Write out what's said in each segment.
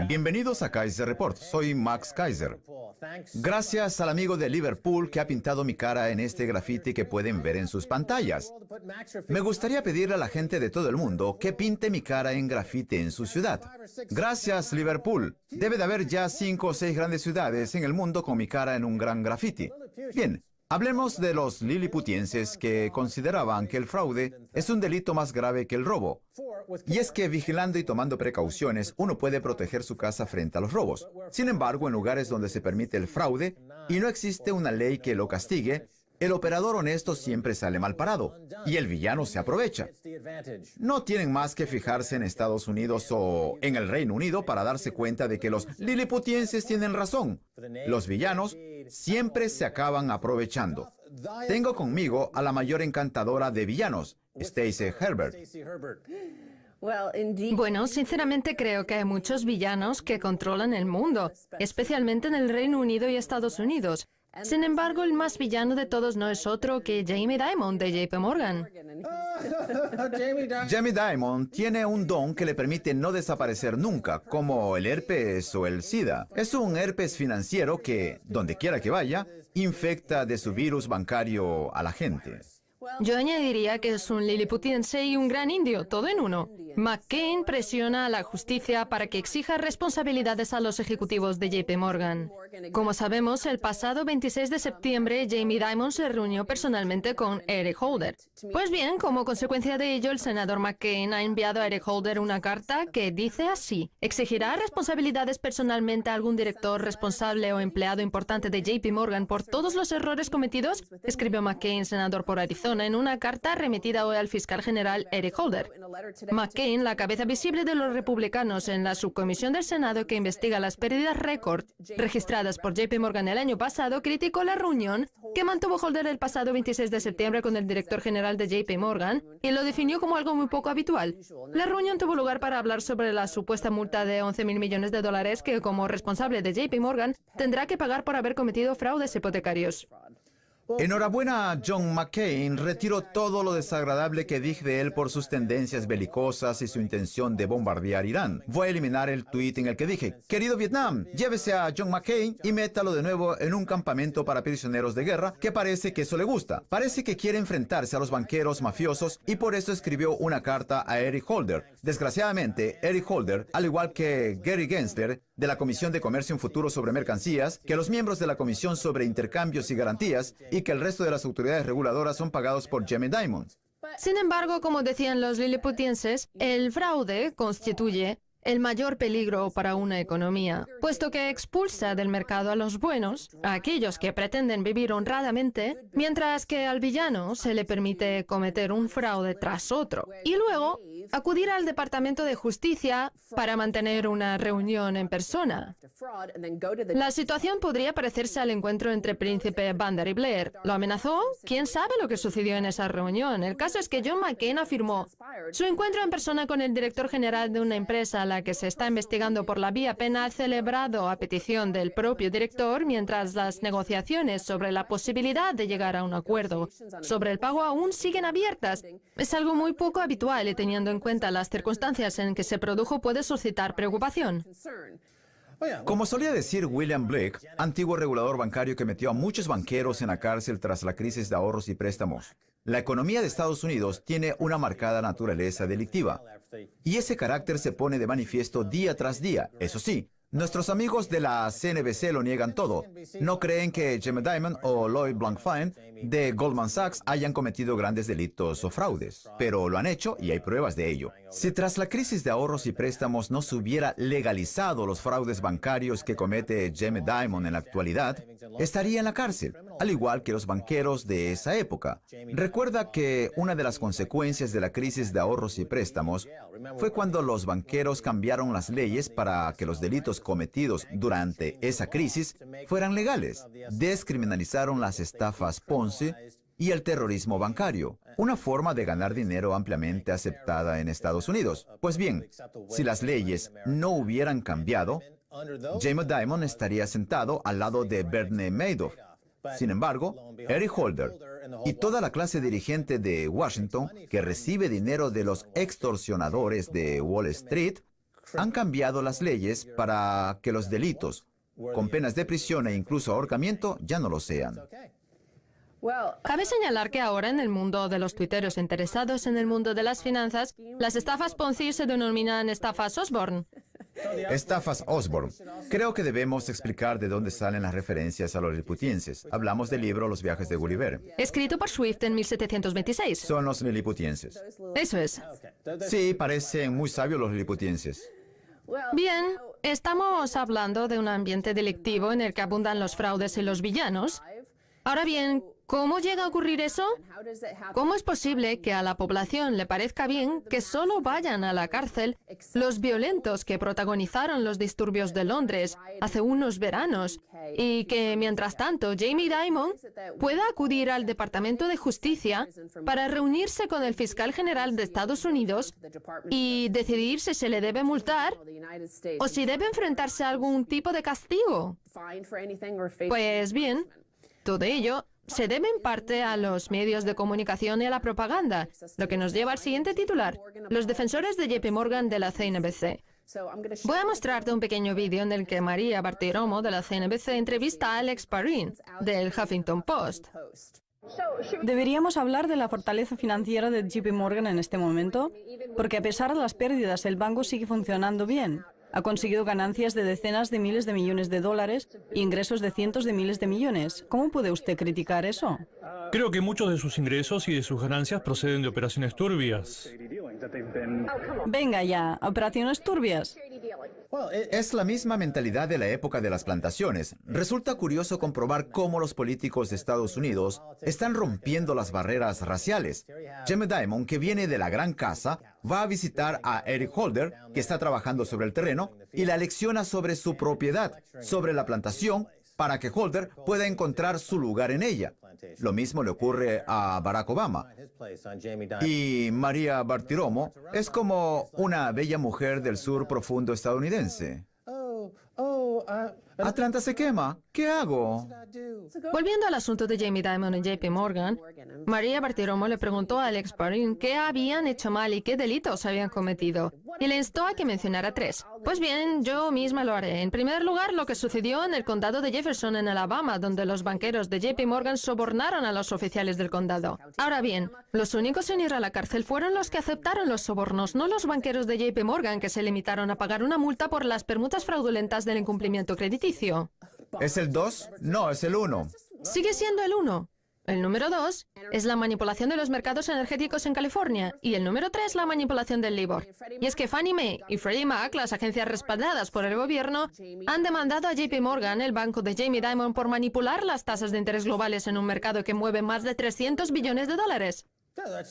Bienvenidos a Kaiser Report. Soy Max Kaiser. Gracias al amigo de Liverpool que ha pintado mi cara en este grafiti que pueden ver en sus pantallas. Me gustaría pedirle a la gente de todo el mundo que pinte mi cara en grafiti en su ciudad. Gracias, Liverpool. Debe de haber ya 5 o 6 grandes ciudades en el mundo con mi cara en un gran grafiti. Bien. Hablemos de los liliputienses que consideraban que el fraude es un delito más grave que el robo. Y es que vigilando y tomando precauciones, uno puede proteger su casa frente a los robos. Sin embargo, en lugares donde se permite el fraude y no existe una ley que lo castigue, el operador honesto siempre sale mal parado y el villano se aprovecha. No tienen más que fijarse en Estados Unidos o en el Reino Unido para darse cuenta de que los liliputienses tienen razón. Los villanos siempre se acaban aprovechando. Tengo conmigo a la mayor encantadora de villanos, Stacey Herbert. Bueno, sinceramente creo que hay muchos villanos que controlan el mundo, especialmente en el Reino Unido y Estados Unidos. Sin embargo, el más villano de todos no es otro que Jamie Dimon de JP Morgan. Jamie Dimon tiene un don que le permite no desaparecer nunca, como el herpes o el SIDA. Es un herpes financiero que, donde quiera que vaya, infecta de su virus bancario a la gente. Yo añadiría que es un liliputiense y un gran indio, todo en uno. McCain presiona a la justicia para que exija responsabilidades a los ejecutivos de JP Morgan. Como sabemos, el pasado 26 de septiembre, Jamie Dimon se reunió personalmente con Eric Holder. Pues bien, como consecuencia de ello, el senador McCain ha enviado a Eric Holder una carta que dice así: ¿exigirá responsabilidades personalmente a algún director responsable o empleado importante de JP Morgan por todos los errores cometidos? Escribió McCain, senador por Arizona, en una carta remitida hoy al fiscal general Eric Holder. McCain, la cabeza visible de los republicanos en la subcomisión del Senado que investiga las pérdidas récord registradas por JP Morgan el año pasado, criticó la reunión que mantuvo Holder el pasado 26 de septiembre con el director general de JP Morgan y lo definió como algo muy poco habitual. La reunión tuvo lugar para hablar sobre la supuesta multa de 11.000 millones de dólares que, como responsable de JP Morgan, tendrá que pagar por haber cometido fraudes hipotecarios. Enhorabuena a John McCain, retiro todo lo desagradable que dije de él por sus tendencias belicosas y su intención de bombardear Irán. Voy a eliminar el tuit en el que dije: querido Vietnam, llévese a John McCain y métalo de nuevo en un campamento para prisioneros de guerra, que parece que eso le gusta. Parece que quiere enfrentarse a los banqueros mafiosos y por eso escribió una carta a Eric Holder. Desgraciadamente, Eric Holder, al igual que Gary Gensler, de la Comisión de Comercio en Futuro sobre Mercancías, que los miembros de la Comisión sobre Intercambios y Garantías y que el resto de las autoridades reguladoras son pagados por Jamie Dimon. Sin embargo, como decían los liliputienses, el fraude constituye el mayor peligro para una economía, puesto que expulsa del mercado a los buenos, a aquellos que pretenden vivir honradamente, mientras que al villano se le permite cometer un fraude tras otro y luego acudir al Departamento de Justicia para mantener una reunión en persona. La situación podría parecerse al encuentro entre Príncipe Vander y Blair. ¿Lo amenazó? ¿Quién sabe lo que sucedió en esa reunión? El caso es que John McCain afirmó: su encuentro en persona con el director general de una empresa a la que se está investigando por la vía penal, celebrado a petición del propio director, mientras las negociaciones sobre la posibilidad de llegar a un acuerdo sobre el pago aún siguen abiertas. Es algo muy poco habitual y, teniendo en cuenta las circunstancias en que se produjo, puede suscitar preocupación. Como solía decir William Blake, antiguo regulador bancario que metió a muchos banqueros en la cárcel tras la crisis de ahorros y préstamos, la economía de Estados Unidos tiene una marcada naturaleza delictiva. Y ese carácter se pone de manifiesto día tras día. Eso sí, nuestros amigos de la CNBC lo niegan todo. No creen que Jamie Dimon o Lloyd Blankfein de Goldman Sachs hayan cometido grandes delitos o fraudes, pero lo han hecho y hay pruebas de ello. Si tras la crisis de ahorros y préstamos no se hubiera legalizado los fraudes bancarios que comete Jamie Dimon en la actualidad, estaría en la cárcel, al igual que los banqueros de esa época. Recuerda que una de las consecuencias de la crisis de ahorros y préstamos fue cuando los banqueros cambiaron las leyes para que los delitos cometidos durante esa crisis fueran legales. Descriminalizaron las estafas Ponzi y el terrorismo bancario, una forma de ganar dinero ampliamente aceptada en Estados Unidos. Pues bien, si las leyes no hubieran cambiado, Jamie Dimon estaría sentado al lado de Bernie Madoff. Sin embargo, Eric Holder y toda la clase dirigente de Washington que recibe dinero de los extorsionadores de Wall Street han cambiado las leyes para que los delitos, con penas de prisión e incluso ahorcamiento, ya no lo sean. Cabe señalar que ahora en el mundo de los tuiteros interesados en el mundo de las finanzas, las estafas Ponzi se denominan estafas Osborne. Estafas Osborne. Creo que debemos explicar de dónde salen las referencias a los liliputienses. Hablamos del libro Los viajes de Gulliver. Escrito por Swift en 1726. Son los liliputienses. Eso es. Sí, parecen muy sabios los liliputienses. Bien, estamos hablando de un ambiente delictivo en el que abundan los fraudes y los villanos. Ahora bien, ¿cómo llega a ocurrir eso? ¿Cómo es posible que a la población le parezca bien que solo vayan a la cárcel los violentos que protagonizaron los disturbios de Londres hace unos veranos y que, mientras tanto, Jamie Dimon pueda acudir al Departamento de Justicia para reunirse con el fiscal general de Estados Unidos y decidir si se le debe multar o si debe enfrentarse a algún tipo de castigo? Pues bien, todo ello se debe en parte a los medios de comunicación y a la propaganda, lo que nos lleva al siguiente titular: los defensores de JP Morgan de la CNBC. Voy a mostrarte un pequeño vídeo en el que María Bartiromo de la CNBC entrevista a Alex Parin del Huffington Post. ¿Deberíamos hablar de la fortaleza financiera de JP Morgan en este momento? Porque a pesar de las pérdidas, el banco sigue funcionando bien. Ha conseguido ganancias de decenas de miles de millones de dólares e ingresos de cientos de miles de millones. ¿Cómo puede usted criticar eso? Creo que muchos de sus ingresos y de sus ganancias proceden de operaciones turbias. Venga ya, operaciones turbias. Es la misma mentalidad de la época de las plantaciones. Resulta curioso comprobar cómo los políticos de Estados Unidos están rompiendo las barreras raciales. Jamie Dimon, que viene de la gran casa, va a visitar a Eric Holder, que está trabajando sobre el terreno, y la lecciona sobre su propiedad, sobre la plantación, para que Holder pueda encontrar su lugar en ella. Lo mismo le ocurre a Barack Obama. Y María Bartiromo es como una bella mujer del sur profundo estadounidense. Atlanta se quema. ¿Qué hago? Volviendo al asunto de Jamie Dimon y JP Morgan, María Bartiromo le preguntó a Alex Parin qué habían hecho mal y qué delitos habían cometido, y le instó a que mencionara 3. Pues bien, yo misma lo haré. En primer lugar, lo que sucedió en el condado de Jefferson, en Alabama, donde los banqueros de JP Morgan sobornaron a los oficiales del condado. Ahora bien, los únicos en ir a la cárcel fueron los que aceptaron los sobornos, no los banqueros de JP Morgan, que se limitaron a pagar una multa por las permutas fraudulentas del incumplimiento crediticio. ¿Es el 2? No, es el 1. Sigue siendo el 1. El número 2 es la manipulación de los mercados energéticos en California y el número 3 la manipulación del LIBOR. Y es que Fannie Mae y Freddie Mac, las agencias respaldadas por el gobierno, han demandado a JP Morgan, el banco de Jamie Dimon, por manipular las tasas de interés globales en un mercado que mueve más de 300 billones de dólares.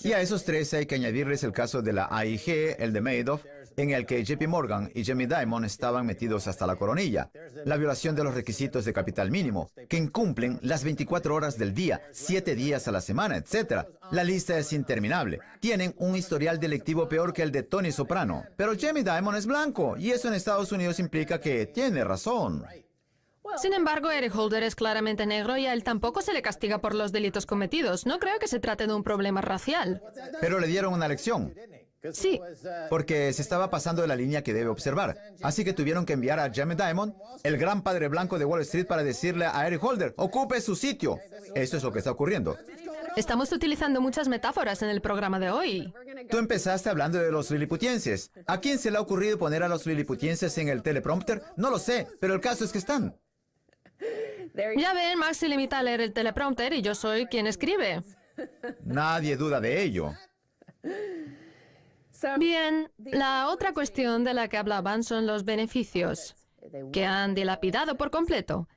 Y a esos 3 hay que añadirles el caso de la AIG, el de Madoff, en el que JP Morgan y Jamie Dimon estaban metidos hasta la coronilla. La violación de los requisitos de capital mínimo, que incumplen las 24 horas del día, 7 días a la semana, etc. La lista es interminable. Tienen un historial delictivo peor que el de Tony Soprano. Pero Jamie Dimon es blanco, y eso en Estados Unidos implica que tiene razón. Sin embargo, Eric Holder es claramente negro y a él tampoco se le castiga por los delitos cometidos. No creo que se trate de un problema racial. Pero le dieron una lección. Sí. Porque se estaba pasando de la línea que debe observar. Así que tuvieron que enviar a Jamie Dimon, el gran padre blanco de Wall Street, para decirle a Eric Holder: ocupe su sitio. Eso es lo que está ocurriendo. Estamos utilizando muchas metáforas en el programa de hoy. Tú empezaste hablando de los liliputienses. ¿A quién se le ha ocurrido poner a los liliputienses en el teleprompter? No lo sé, pero el caso es que están. Ya ven, Max se limita a leer el teleprompter y yo soy quien escribe. Nadie duda de ello. Bien, la otra cuestión de la que hablaban son los beneficios, que han dilapidado por completo.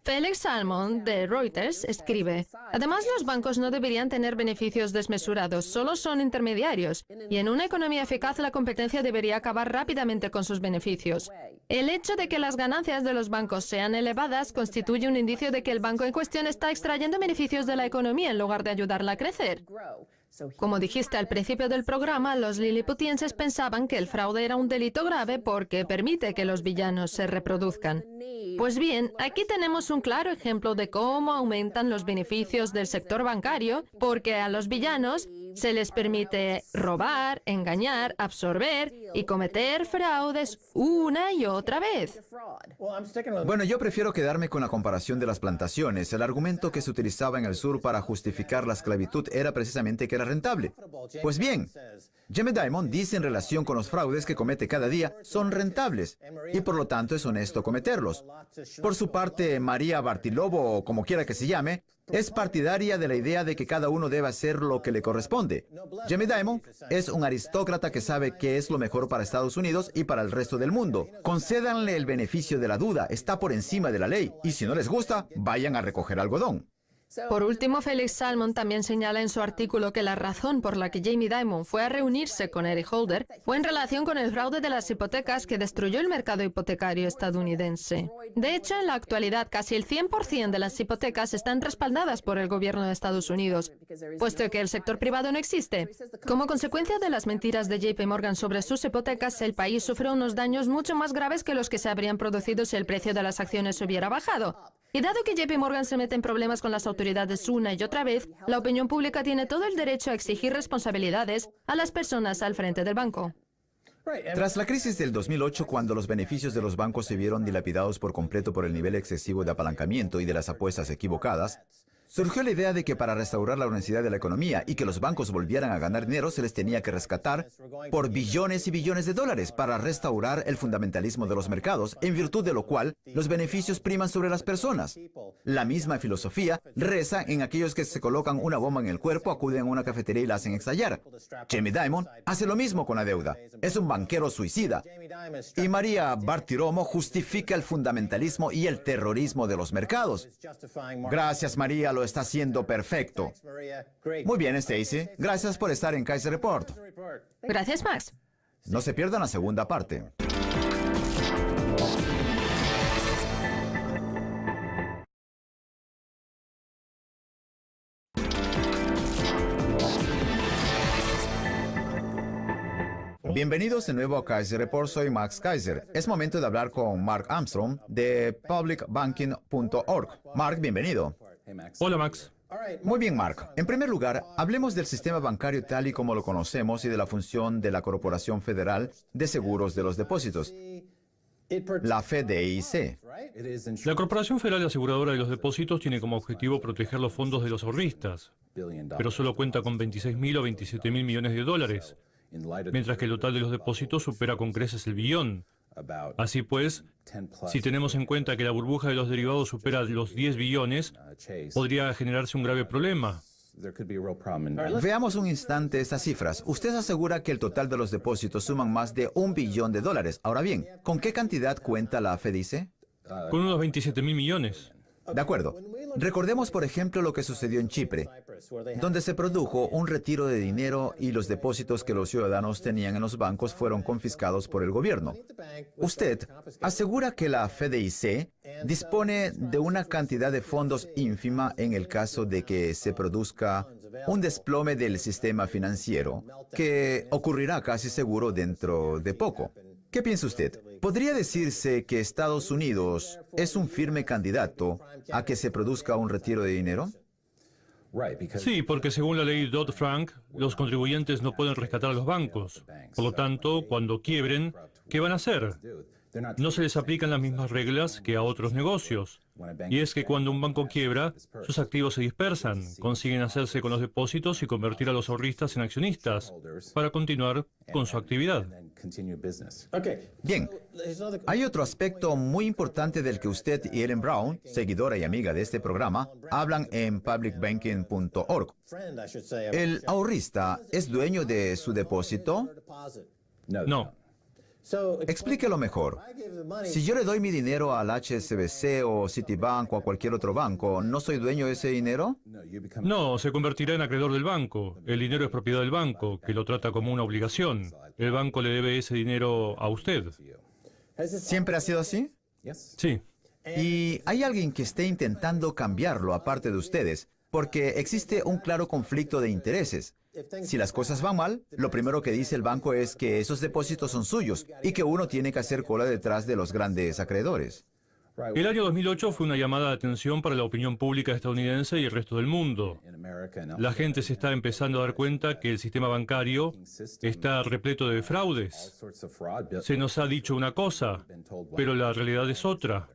Felix Salmon, de Reuters, escribe: además, los bancos no deberían tener beneficios desmesurados, solo son intermediarios, y en una economía eficaz la competencia debería acabar rápidamente con sus beneficios. El hecho de que las ganancias de los bancos sean elevadas constituye un indicio de que el banco en cuestión está extrayendo beneficios de la economía en lugar de ayudarla a crecer. Como dijiste al principio del programa, los liliputienses pensaban que el fraude era un delito grave porque permite que los villanos se reproduzcan. Pues bien, aquí tenemos un claro ejemplo de cómo aumentan los beneficios del sector bancario, porque a los villanos Se les permite robar, engañar, absorber y cometer fraudes una y otra vez. Bueno, yo prefiero quedarme con la comparación de las plantaciones. El argumento que se utilizaba en el sur para justificar la esclavitud era precisamente que era rentable. Pues bien, Jamie Dimon dice en relación con los fraudes que comete cada día son rentables y por lo tanto es honesto cometerlos. Por su parte, María Bartiromo, o como quiera que se llame, es partidaria de la idea de que cada uno debe hacer lo que le corresponde. Jamie Dimon es un aristócrata que sabe qué es lo mejor para Estados Unidos y para el resto del mundo. Concédanle el beneficio de la duda, está por encima de la ley, y si no les gusta, vayan a recoger algodón. Por último, Felix Salmon también señala en su artículo que la razón por la que Jamie Dimon fue a reunirse con Eric Holder fue en relación con el fraude de las hipotecas que destruyó el mercado hipotecario estadounidense. De hecho, en la actualidad, casi el 100% de las hipotecas están respaldadas por el gobierno de Estados Unidos, puesto que el sector privado no existe. Como consecuencia de las mentiras de JP Morgan sobre sus hipotecas, el país sufrió unos daños mucho más graves que los que se habrían producido si el precio de las acciones hubiera bajado. Y dado que JP Morgan se mete en problemas con las autoridades una y otra vez, la opinión pública tiene todo el derecho a exigir responsabilidades a las personas al frente del banco. Tras la crisis del 2008, cuando los beneficios de los bancos se vieron dilapidados por completo por el nivel excesivo de apalancamiento y de las apuestas equivocadas, surgió la idea de que para restaurar la honestidad de la economía y que los bancos volvieran a ganar dinero, se les tenía que rescatar por billones y billones de dólares para restaurar el fundamentalismo de los mercados, en virtud de lo cual los beneficios priman sobre las personas. La misma filosofía reza en aquellos que se colocan una bomba en el cuerpo, acuden a una cafetería y la hacen estallar. Jamie Dimon hace lo mismo con la deuda. Es un banquero suicida. Y María Bartiromo justifica el fundamentalismo y el terrorismo de los mercados. Gracias, María. Lo está haciendo perfecto. Muy bien, Stacy. Gracias por estar en Kaiser Report. Gracias, Max. No se pierdan la segunda parte. Bienvenidos de nuevo a Kaiser Report, soy Max Kaiser. Es momento de hablar con Mark Armstrong de publicbanking.org. Mark, bienvenido. Hola, Max. Muy bien, Mark. En primer lugar, hablemos del sistema bancario tal y como lo conocemos y de la función de la Corporación Federal de Seguros de los Depósitos, la FDIC. La Corporación Federal de Aseguradora de los Depósitos tiene como objetivo proteger los fondos de los ahorristas, pero solo cuenta con 26.000 o 27.000 millones de dólares, mientras que el total de los depósitos supera con creces el billón. Así pues, si tenemos en cuenta que la burbuja de los derivados supera los 10 billones, podría generarse un grave problema. Veamos un instante estas cifras. Usted asegura que el total de los depósitos suman más de $1 billón. Ahora bien, ¿con qué cantidad cuenta la FDIC? Con unos 27.000 millones. De acuerdo. Recordemos, por ejemplo, lo que sucedió en Chipre, donde se produjo un retiro de dinero y los depósitos que los ciudadanos tenían en los bancos fueron confiscados por el gobierno. Usted asegura que la FDIC dispone de una cantidad de fondos ínfima en el caso de que se produzca un desplome del sistema financiero, que ocurrirá casi seguro dentro de poco. ¿Qué piensa usted? ¿Podría decirse que Estados Unidos es un firme candidato a que se produzca un retiro de dinero? Sí, porque según la ley Dodd-Frank, los contribuyentes no pueden rescatar a los bancos. Por lo tanto, cuando quiebren, ¿qué van a hacer? No se les aplican las mismas reglas que a otros negocios. Y es que cuando un banco quiebra, sus activos se dispersan, consiguen hacerse con los depósitos y convertir a los ahorristas en accionistas para continuar con su actividad. Bien, hay otro aspecto muy importante del que usted y Ellen Brown, seguidora y amiga de este programa, hablan en publicbanking.org. ¿El ahorrista es dueño de su depósito? No. Explíquelo mejor. Si yo le doy mi dinero al HSBC o Citibank o a cualquier otro banco, ¿no soy dueño de ese dinero? No, se convertirá en acreedor del banco. El dinero es propiedad del banco, que lo trata como una obligación. El banco le debe ese dinero a usted. ¿Siempre ha sido así? Sí. ¿Y hay alguien que esté intentando cambiarlo aparte de ustedes? Porque existe un claro conflicto de intereses. Si las cosas van mal, lo primero que dice el banco es que esos depósitos son suyos y que uno tiene que hacer cola detrás de los grandes acreedores. El año 2008 fue una llamada de atención para la opinión pública estadounidense y el resto del mundo. La gente se está empezando a dar cuenta que el sistema bancario está repleto de fraudes. Se nos ha dicho una cosa, pero la realidad es otra.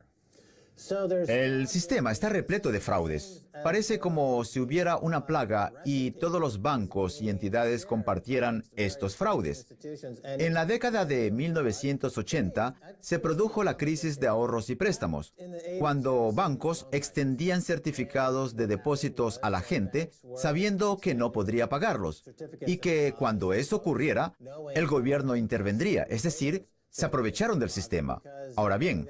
El sistema está repleto de fraudes. Parece como si hubiera una plaga y todos los bancos y entidades compartieran estos fraudes. En la década de 1980 se produjo la crisis de ahorros y préstamos, cuando bancos extendían certificados de depósitos a la gente sabiendo que no podría pagarlos y que cuando eso ocurriera, el gobierno intervendría, es decir, se aprovecharon del sistema. Ahora bien,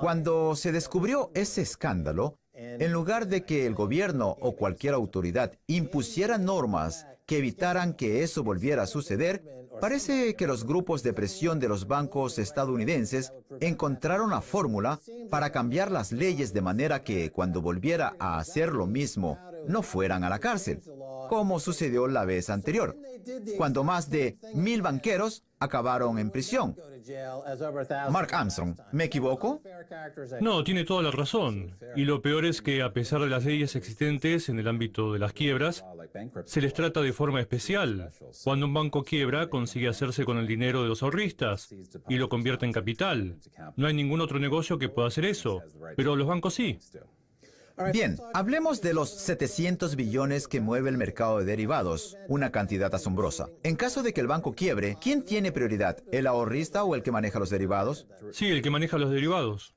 cuando se descubrió ese escándalo, en lugar de que el gobierno o cualquier autoridad impusiera normas que evitaran que eso volviera a suceder, parece que los grupos de presión de los bancos estadounidenses encontraron la fórmula para cambiar las leyes de manera que cuando volviera a hacer lo mismo, no fueran a la cárcel, como sucedió la vez anterior, cuando más de 1,000 banqueros acabaron en prisión. Mark Armstrong, ¿me equivoco? No, tiene toda la razón. Y lo peor es que, a pesar de las leyes existentes en el ámbito de las quiebras, se les trata de forma especial. Cuando un banco quiebra, consigue hacerse con el dinero de los ahorristas y lo convierte en capital. No hay ningún otro negocio que pueda hacer eso, pero los bancos sí. Bien, hablemos de los 700 billones que mueve el mercado de derivados, una cantidad asombrosa. En caso de que el banco quiebre, ¿quién tiene prioridad? ¿El ahorrista o el que maneja los derivados? Sí, el que maneja los derivados.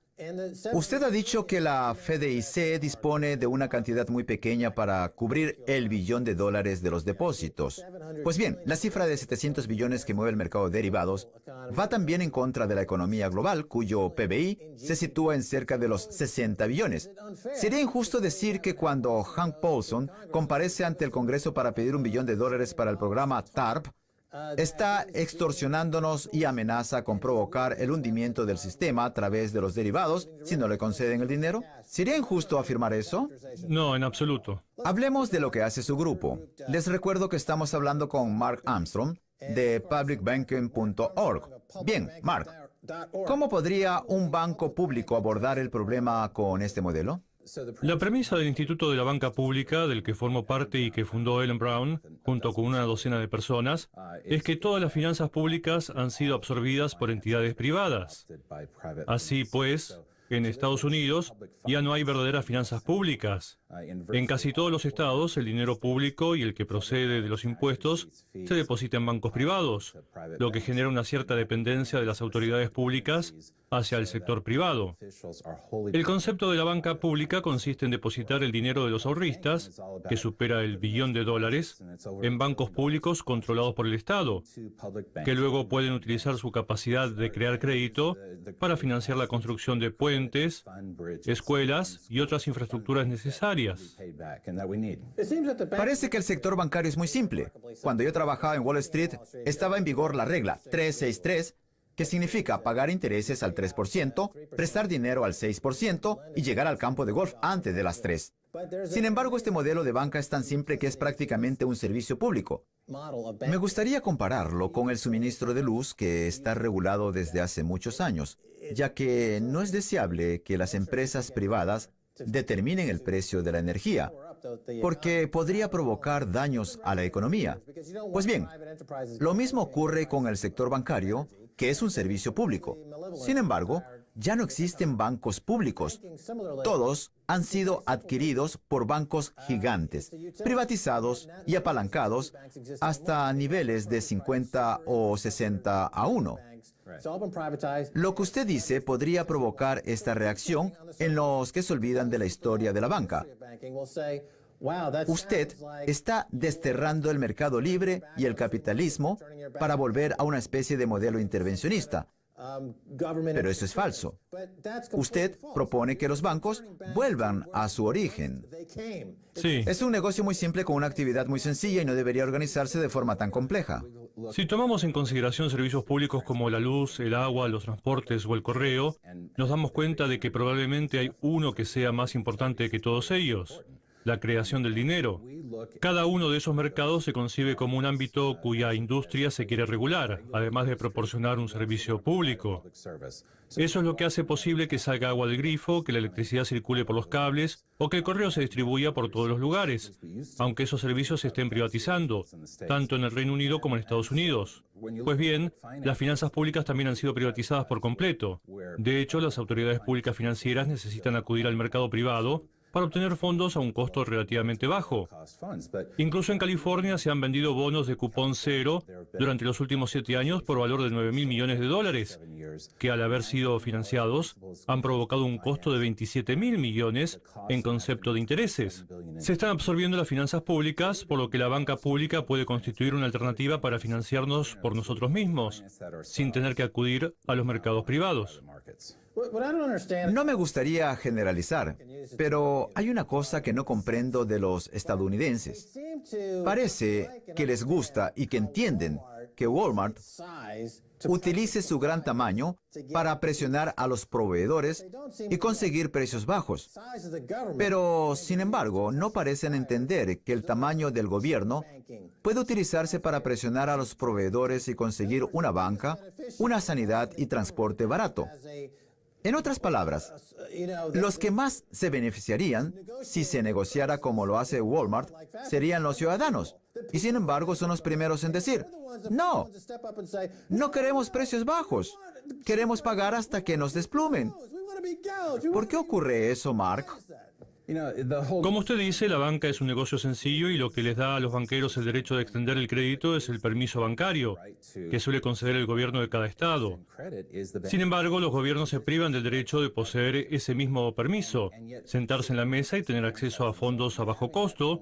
Usted ha dicho que la FDIC dispone de una cantidad muy pequeña para cubrir el billón de dólares de los depósitos. Pues bien, la cifra de 700 billones que mueve el mercado de derivados va también en contra de la economía global, cuyo PBI se sitúa en cerca de los 60 billones. Sería injusto decir que cuando Hank Paulson comparece ante el Congreso para pedir $1 billón para el programa TARP, está extorsionándonos y amenaza con provocar el hundimiento del sistema a través de los derivados si no le conceden el dinero. ¿Sería injusto afirmar eso? No, en absoluto. Hablemos de lo que hace su grupo. Les recuerdo que estamos hablando con Mark Armstrong de publicbanking.org. Bien, Mark, ¿cómo podría un banco público abordar el problema con este modelo? La premisa del Instituto de la Banca Pública, del que formó parte y que fundó Ellen Brown, junto con una docena de personas, es que todas las finanzas públicas han sido absorbidas por entidades privadas. Así pues, en Estados Unidos ya no hay verdaderas finanzas públicas. En casi todos los estados, el dinero público y el que procede de los impuestos se deposita en bancos privados, lo que genera una cierta dependencia de las autoridades públicas hacia el sector privado. El concepto de la banca pública consiste en depositar el dinero de los ahorristas, que supera el $1 billón, en bancos públicos controlados por el Estado, que luego pueden utilizar su capacidad de crear crédito para financiar la construcción de puentes, escuelas y otras infraestructuras necesarias. Parece que el sector bancario es muy simple. Cuando yo trabajaba en Wall Street, estaba en vigor la regla 363, que significa pagar intereses al 3%, prestar dinero al 6% y llegar al campo de golf antes de las 3. Sin embargo, este modelo de banca es tan simple que es prácticamente un servicio público. Me gustaría compararlo con el suministro de luz, que está regulado desde hace muchos años, ya que no es deseable que las empresas privadas determinen el precio de la energía, porque podría provocar daños a la economía. Pues bien, lo mismo ocurre con el sector bancario, que es un servicio público. Sin embargo, ya no existen bancos públicos. Todos han sido adquiridos por bancos gigantes, privatizados y apalancados hasta niveles de 50 o 60 a 1. Lo que usted dice podría provocar esta reacción en los que se olvidan de la historia de la banca. Usted está desterrando el mercado libre y el capitalismo para volver a una especie de modelo intervencionista. Pero eso es falso. Usted propone que los bancos vuelvan a su origen. Sí. Es un negocio muy simple con una actividad muy sencilla y no debería organizarse de forma tan compleja. Si tomamos en consideración servicios públicos como la luz, el agua, los transportes o el correo, nos damos cuenta de que probablemente hay uno que sea más importante que todos ellos: la creación del dinero. Cada uno de esos mercados se concibe como un ámbito cuya industria se quiere regular, además de proporcionar un servicio público. Eso es lo que hace posible que salga agua del grifo, que la electricidad circule por los cables o que el correo se distribuya por todos los lugares, aunque esos servicios se estén privatizando, tanto en el Reino Unido como en Estados Unidos. Pues bien, las finanzas públicas también han sido privatizadas por completo. De hecho, las autoridades públicas financieras necesitan acudir al mercado privado para obtener fondos a un costo relativamente bajo. Incluso en California se han vendido bonos de cupón cero durante los últimos 7 años por valor de $9.000 millones, que al haber sido financiados han provocado un costo de $27.000 millones en concepto de intereses. Se están absorbiendo las finanzas públicas, por lo que la banca pública puede constituir una alternativa para financiarnos por nosotros mismos, sin tener que acudir a los mercados privados. No me gustaría generalizar, pero hay una cosa que no comprendo de los estadounidenses. Parece que les gusta y que entienden que Walmart utilice su gran tamaño para presionar a los proveedores y conseguir precios bajos. Pero, sin embargo, no parecen entender que el tamaño del gobierno puede utilizarse para presionar a los proveedores y conseguir una banca, una sanidad y transporte barato. En otras palabras, los que más se beneficiarían si se negociara como lo hace Walmart serían los ciudadanos. Y sin embargo son los primeros en decir, no, no queremos precios bajos, queremos pagar hasta que nos desplumen. ¿Por qué ocurre eso, Mark? Como usted dice, la banca es un negocio sencillo y lo que les da a los banqueros el derecho de extender el crédito es el permiso bancario, que suele conceder el gobierno de cada estado. Sin embargo, los gobiernos se privan del derecho de poseer ese mismo permiso, sentarse en la mesa y tener acceso a fondos a bajo costo,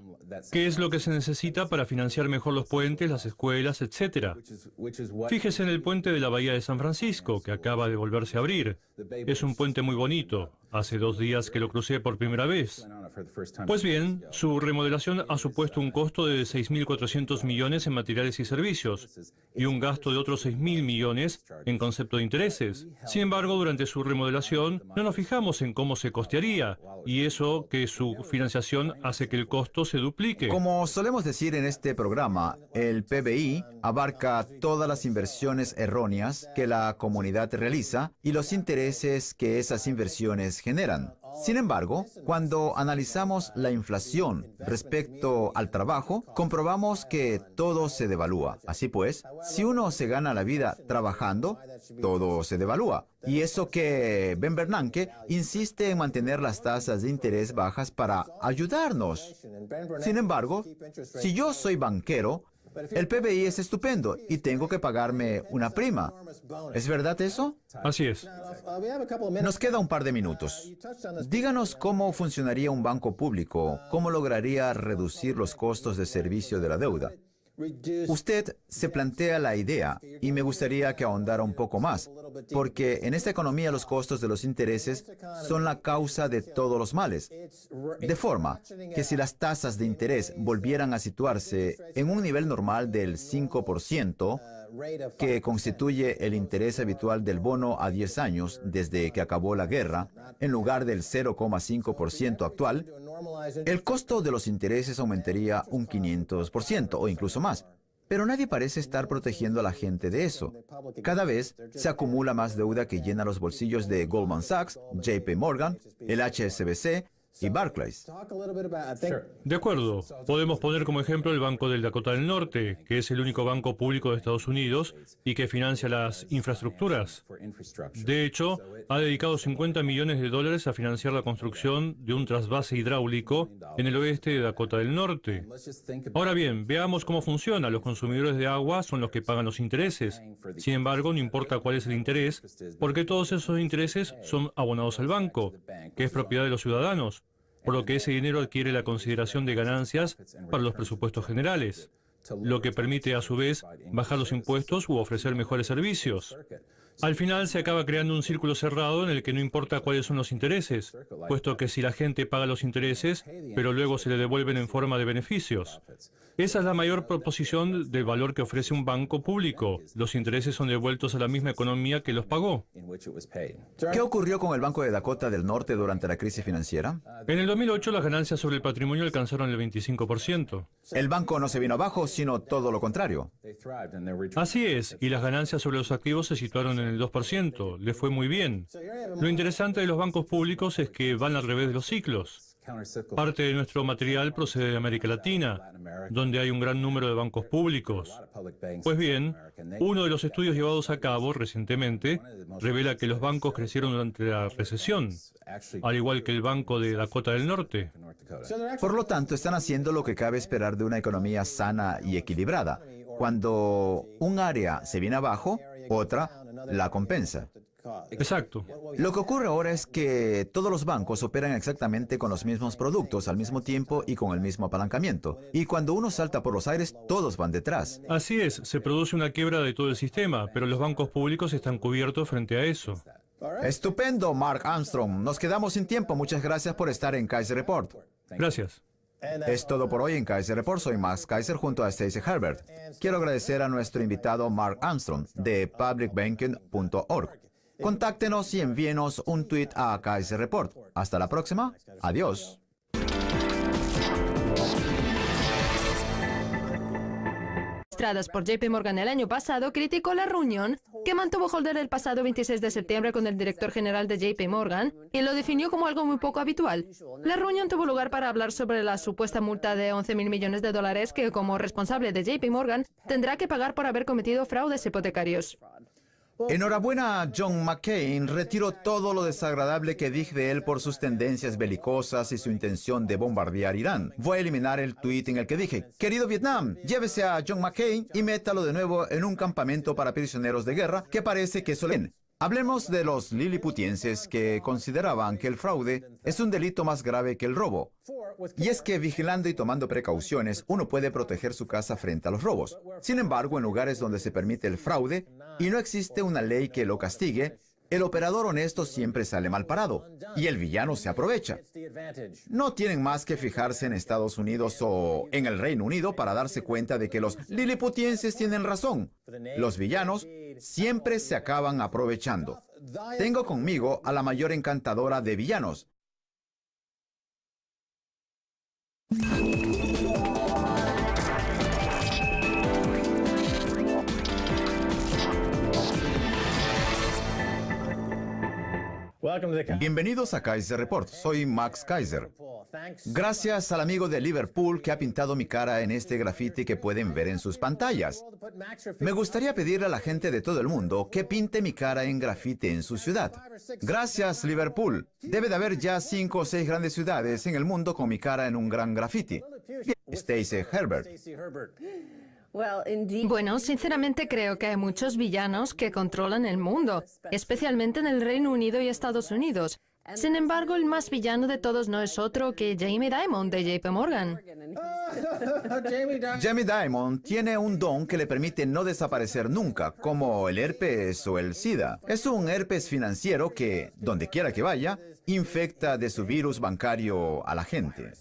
que es lo que se necesita para financiar mejor los puentes, las escuelas, etc. Fíjese en el puente de la Bahía de San Francisco, que acaba de volverse a abrir. Es un puente muy bonito. Hace 2 días que lo crucé por primera vez. Pues bien, su remodelación ha supuesto un costo de 6.400 millones en materiales y servicios y un gasto de otros 6.000 millones en concepto de intereses. Sin embargo, durante su remodelación no nos fijamos en cómo se costearía y eso que su financiación hace que el costo se duplique. Como solemos decir en este programa, el PBI abarca todas las inversiones erróneas que la comunidad realiza y los intereses que esas inversiones generan. Sin embargo, cuando analizamos la inflación respecto al trabajo, comprobamos que todo se devalúa. Así pues, si uno se gana la vida trabajando, todo se devalúa. Y eso que Ben Bernanke insiste en mantener las tasas de interés bajas para ayudarnos. Sin embargo, si yo soy banquero, el PBI es estupendo y tengo que pagarme una prima. ¿Es verdad eso? Así es. Nos queda un par de minutos. Díganos cómo funcionaría un banco público, cómo lograría reducir los costos de servicio de la deuda. Usted se plantea la idea y me gustaría que ahondara un poco más, porque en esta economía los costos de los intereses son la causa de todos los males. De forma que si las tasas de interés volvieran a situarse en un nivel normal del 5%, que constituye el interés habitual del bono a 10 años desde que acabó la guerra, en lugar del 0,5% actual, el costo de los intereses aumentaría un 500% o incluso más. Pero nadie parece estar protegiendo a la gente de eso. Cada vez se acumula más deuda que llena los bolsillos de Goldman Sachs, JP Morgan, el HSBC y Barclays. De acuerdo. Podemos poner como ejemplo el Banco del Dakota del Norte, que es el único banco público de Estados Unidos y que financia las infraestructuras. De hecho, ha dedicado $50 millones a financiar la construcción de un trasvase hidráulico en el oeste de Dakota del Norte. Ahora bien, veamos cómo funciona. Los consumidores de agua son los que pagan los intereses. Sin embargo, no importa cuál es el interés, porque todos esos intereses son abonados al banco, que es propiedad de los ciudadanos, por lo que ese dinero adquiere la consideración de ganancias para los presupuestos generales, lo que permite a su vez bajar los impuestos u ofrecer mejores servicios. Al final se acaba creando un círculo cerrado en el que no importa cuáles son los intereses, puesto que si la gente paga los intereses, pero luego se le devuelven en forma de beneficios. Esa es la mayor proposición del valor que ofrece un banco público. Los intereses son devueltos a la misma economía que los pagó. ¿Qué ocurrió con el Banco de Dakota del Norte durante la crisis financiera? En el 2008 las ganancias sobre el patrimonio alcanzaron el 25%. El banco no se vino abajo, sino todo lo contrario. Así es, y las ganancias sobre los activos se situaron en el 2%. Le fue muy bien. Lo interesante de los bancos públicos es que van al revés de los ciclos. Parte de nuestro material procede de América Latina, donde hay un gran número de bancos públicos. Pues bien, uno de los estudios llevados a cabo recientemente revela que los bancos crecieron durante la recesión, al igual que el Banco de Dakota del Norte. Por lo tanto, están haciendo lo que cabe esperar de una economía sana y equilibrada. Cuando un área se viene abajo, otra la compensa. Exacto. Lo que ocurre ahora es que todos los bancos operan exactamente con los mismos productos al mismo tiempo y con el mismo apalancamiento. Y cuando uno salta por los aires, todos van detrás. Así es, se produce una quiebra de todo el sistema, pero los bancos públicos están cubiertos frente a eso. Estupendo, Mark Armstrong. Nos quedamos sin tiempo. Muchas gracias por estar en Kaiser Report. Gracias. Es todo por hoy en Kaiser Report. Soy Max Kaiser junto a Stacey Herbert. Quiero agradecer a nuestro invitado Mark Armstrong de publicbanking.org. Contáctenos y envíenos un tweet a Kaiser Report. Hasta la próxima. Adiós. Registradas por JP Morgan el año pasado, criticó la reunión que mantuvo Holder el pasado 26 de septiembre con el director general de JP Morgan y lo definió como algo muy poco habitual. La reunión tuvo lugar para hablar sobre la supuesta multa de 11.000 millones de dólares que, como responsable de JP Morgan, tendrá que pagar por haber cometido fraudes hipotecarios. Enhorabuena a John McCain. Retiro todo lo desagradable que dije de él por sus tendencias belicosas y su intención de bombardear Irán. Voy a eliminar el tuit en el que dije: querido Vietnam, llévese a John McCain y métalo de nuevo en un campamento para prisioneros de guerra que parece que solen. Hablemos de los liliputienses que consideraban que el fraude es un delito más grave que el robo. Y es que vigilando y tomando precauciones, uno puede proteger su casa frente a los robos. Sin embargo, en lugares donde se permite el fraude y no existe una ley que lo castigue, el operador honesto siempre sale mal parado y el villano se aprovecha. No tienen más que fijarse en Estados Unidos o en el Reino Unido para darse cuenta de que los liliputienses tienen razón. Los villanos siempre se acaban aprovechando. Tengo conmigo a la mayor encantadora de villanos. Bienvenidos a Kaiser Report. Soy Max Kaiser. Gracias al amigo de Liverpool que ha pintado mi cara en este grafiti que pueden ver en sus pantallas. Me gustaría pedirle a la gente de todo el mundo que pinte mi cara en grafiti en su ciudad. Gracias, Liverpool. Debe de haber ya 5 o 6 grandes ciudades en el mundo con mi cara en un gran grafiti. Stacey Herbert. Bueno, sinceramente creo que hay muchos villanos que controlan el mundo, especialmente en el Reino Unido y Estados Unidos. Sin embargo, el más villano de todos no es otro que Jamie Dimon de JP Morgan. Jamie Dimon tiene un don que le permite no desaparecer nunca, como el herpes o el SIDA. Es un herpes financiero que, donde quiera que vaya, infecta de su virus bancario a la gente.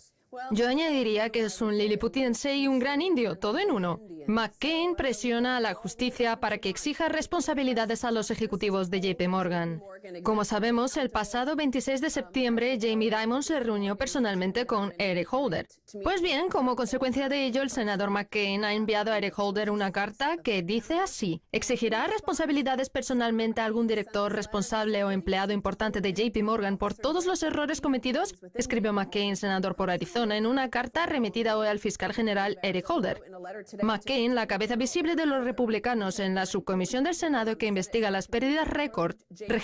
Yo añadiría que es un liliputiense y un gran indio, todo en uno. McCain presiona a la justicia para que exija responsabilidades a los ejecutivos de JP Morgan. Como sabemos, el pasado 26 de septiembre, Jamie Dimon se reunió personalmente con Eric Holder. Pues bien, como consecuencia de ello, el senador McCain ha enviado a Eric Holder una carta que dice así: ¿exigirá responsabilidades personalmente a algún director responsable o empleado importante de JP Morgan por todos los errores cometidos? Escribió McCain, senador por Arizona, en una carta remitida hoy al fiscal general Eric Holder. McCain, la cabeza visible de los republicanos en la subcomisión del Senado que investiga las pérdidas récord registradas